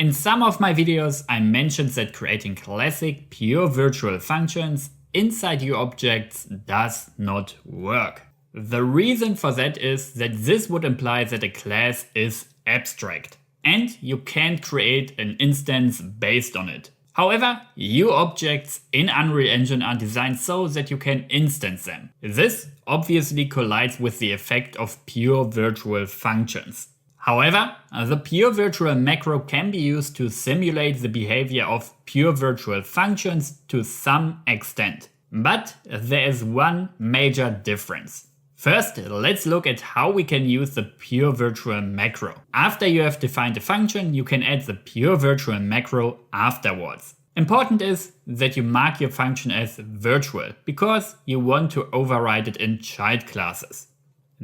In some of my videos I mentioned that creating classic pure virtual functions inside your objects does not work. The reason for that is that this would imply that a class is abstract and you can't create an instance based on it. However, your objects in Unreal Engine are designed so that you can instance them. This obviously collides with the effect of pure virtual functions. However, the pure virtual macro can be used to simulate the behavior of pure virtual functions to some extent. But there is one major difference. First, let's look at how we can use the pure virtual macro. After you have defined a function, you can add the pure virtual macro afterwards. Important is that you mark your function as virtual because you want to override it in child classes.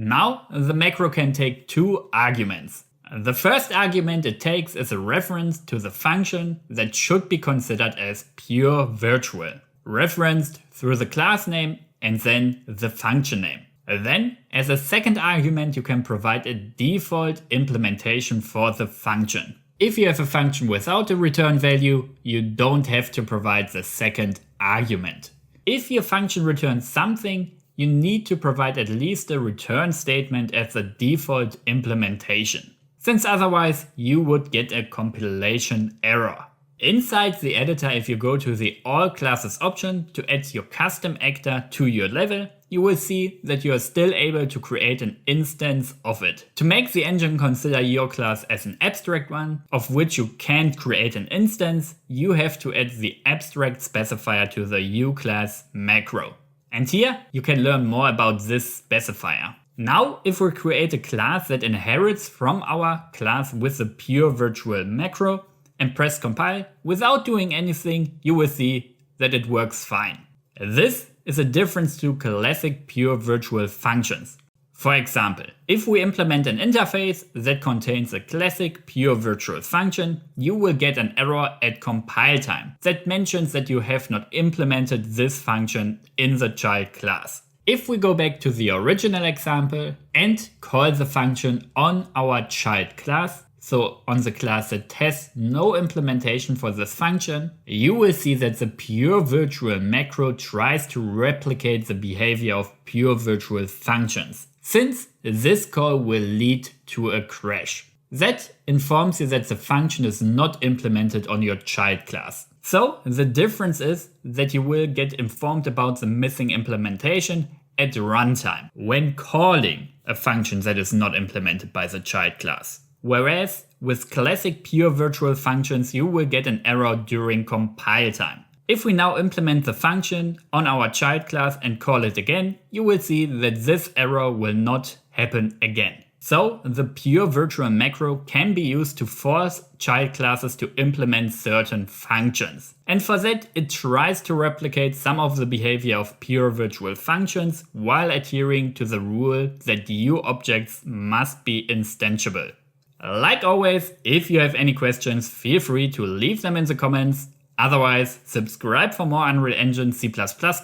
Now, the macro can take two arguments. The first argument it takes is a reference to the function that should be considered as pure virtual, referenced through the class name and then the function name. Then, as a second argument, you can provide a default implementation for the function. If you have a function without a return value, you don't have to provide the second argument. If your function returns something, you need to provide at least a return statement as the default implementation, since otherwise you would get a compilation error. Inside the editor, if you go to the All Classes option to add your custom actor to your level, you will see that you are still able to create an instance of it. To make the engine consider your class as an abstract one, of which you can't create an instance, you have to add the abstract specifier to the uClass macro. And here you can learn more about this specifier. Now, if we create a class that inherits from our class with the pure virtual macro, and press compile, without doing anything, you will see that it works fine. This is a difference to classic pure virtual functions. For example, if we implement an interface that contains a classic pure virtual function, you will get an error at compile time that mentions that you have not implemented this function in the child class. If we go back to the original example and call the function on our child class, so on the class that has no implementation for this function, you will see that the pure virtual macro tries to replicate the behavior of pure virtual functions, since this call will lead to a crash. That informs you that the function is not implemented on your child class. So the difference is that you will get informed about the missing implementation at runtime when calling a function that is not implemented by the child class. Whereas with classic pure virtual functions, you will get an error during compile time. If we now implement the function on our child class and call it again, you will see that this error will not happen again. So the pure virtual macro can be used to force child classes to implement certain functions. And for that, it tries to replicate some of the behavior of pure virtual functions while adhering to the rule that your objects must be instantiable. Like always, if you have any questions, feel free to leave them in the comments. Otherwise, subscribe for more Unreal Engine C++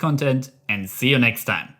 content and see you next time.